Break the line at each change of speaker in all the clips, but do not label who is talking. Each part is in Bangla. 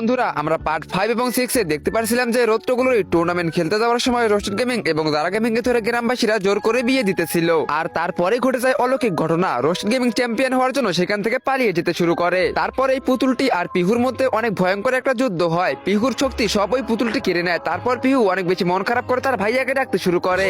বন্ধুরা আমরা পার্ট 5 এবং 6 এ দেখতে পারছিলাম যে রৌদ্রগুলোর টুর্নামেন্ট খেলতে যাওয়ার সময় রোস্টেড গেমিং এবং জারা গেমিং এ ধরে গ্রামবাসীরা জোর করে বিয়ে দিতেছিল। আর তারপরে ঘটে যায় অলৌকিক ঘটনা, রোস্টেড গেমিং চ্যাম্পিয়ন হওয়ার জন্য সেখান থেকে পালিয়ে যেতে শুরু করে। তারপর এই পুতুলটি আর পিহুর মধ্যে অনেক ভয়ঙ্কর একটা যুদ্ধ হয়। পিহুর শক্তি সব ওই পুতুলটি কেড়ে নেয়। তারপর পিহু অনেক বেশি মন খারাপ করে তার ভাইয়াকে ডাকতে শুরু করে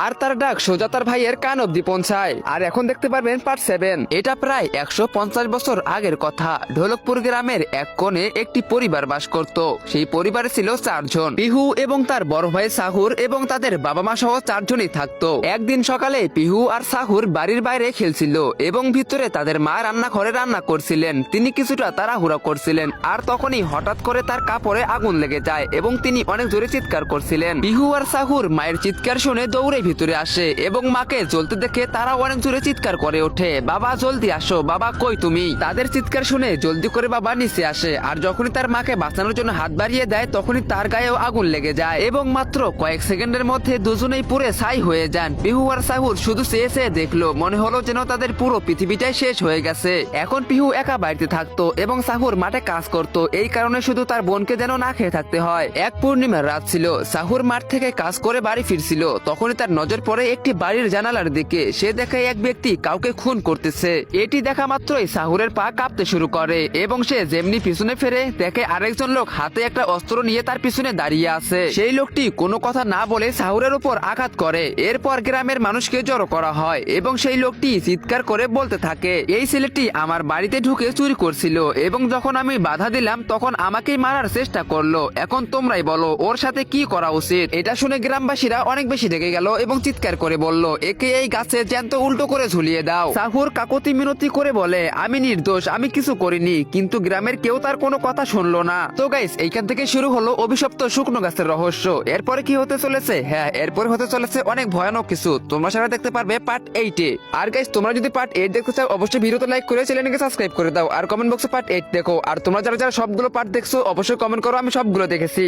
আর তার ডাক সোজা তার ভাইয়ের কান অব্দি পৌঁছায়। আর এখন দেখতে পারবেন পার্ট 7। এটা প্রায় 150 বছর আগের কথা। ঢোলকপুর গ্রামের এক কোণে একটি পরিবার বাস করত। সেই পরিবারে ছিল 4 জন, পিহু এবং তার বড় ভাই সাহুর এবং তাদের বাবা মা সহ 4 জনই থাকতো। একদিন সকালে পিহু আর সাহুর বাড়ির বাইরে খেলছিল এবং ভিতরে তাদের মা রান্নাঘরে রান্না করছিলেন। তিনি কিছুটা তাড়াহুড়া করছিলেন আর তখনই হঠাৎ করে তার কাপড়ে আগুন লেগে যায় এবং তিনি অনেক জোরে চিৎকার করছিলেন। পিহু আর সাহুর মায়ের চিৎকার শুনে দৌড়ে ভিতরে আসে এবং মাকে জ্বলতে দেখে তারা অনেক জোরে চিৎকার করে ওঠে, বাবা জলদি আসো, বাবা কই তুমি। তাদের চিৎকার শুনে জলদি করে বাবা নিচে আসে আর যখনই তার মাকে বাঁচানোর জন্য হাত বাড়িয়ে দেয় তখনই তার গায়েও আগুন লেগে যায় এবং মাত্র কয়েক সেকেন্ডের মধ্যে দুজনেই পুরে ছাই হয়ে যান। পিহু আর সাহুর শুধু চেয়ে চেয়ে দেখলো, মনে হলো যেন তাদের পুরো পৃথিবীটাই শেষ হয়ে গেছে। এখন পিহু একা বাড়িতে থাকতো এবং সাহুর মাঠে কাজ করতো, এই কারণে শুধু তার বোনকে যেন না খেয়ে থাকতে হয়। এক পূর্ণিমার রাত ছিল, সাহুর মাঠ থেকে কাজ করে বাড়ি ফিরছিল। তখনই তার নজর পড়ে একটি বাড়ির জানালার দিকে। সে দেখে এক ব্যক্তি কাউকে খুন করতেছে। এটি দেখা মাত্রই সাহুরের পা কাঁপতে শুরু করে এবং সে যেমনি পিছনে ফেরে দেখে আরেকজন লোক হাতে একটা অস্ত্র নিয়ে তার পিছনে দাঁড়িয়ে আছে। সেই লোকটি কোনো কথা না বলে সাহুরের উপর আঘাত করে। এরপর গ্রামের মানুষকে জড়ো করা হয় এবং সেই লোকটি চিৎকার করে বলতে থাকে, এই ছেলেটি আমার বাড়িতে ঢুকে চুরি করছিল এবং যখন আমি বাধা দিলাম তখন আমাকেই মারার চেষ্টা করলো। এখন তোমরাই বলো ওর সাথে কি করা উচিত। এটা শুনে গ্রামবাসীরা অনেক বেশি রেগে গেল এবং চিৎকার করে বলল, একে এই গাছে জ্যান্ত উল্টো করে ঝুলিয়ে দাও। সাহুর কাকতি মিনতি করে বলে, আমি নির্দোষ, আমি কিছু করিনি, কিন্তু গ্রামের কেউ তার কোনো কথা শুনলো না। তো গাইস, এইখান থেকে শুরু হলো অভিশপ্ত শুকনো গাছের রহস্য। এরপরে কি হতে চলেছে? হ্যাঁ, এরপরে হতে চলেছে অনেক ভয়ানক কিছু। তোমরা সেটা দেখতে পারবে পার্ট 8 এ। আর গাইস, তোমরা যদি পার্ট 8 দেখতে চাও অবশ্যই ভিডিওতে লাইক করে চ্যানেলকে সাবস্ক্রাইব করে দাও আর কমেন্ট বক্সে পার্ট 8 দেখো। আর তোমরা যারা যারা সবগুলো পার্ট দেখছো অবশ্যই কমেন্ট করো আমি সবগুলো দেখেছি।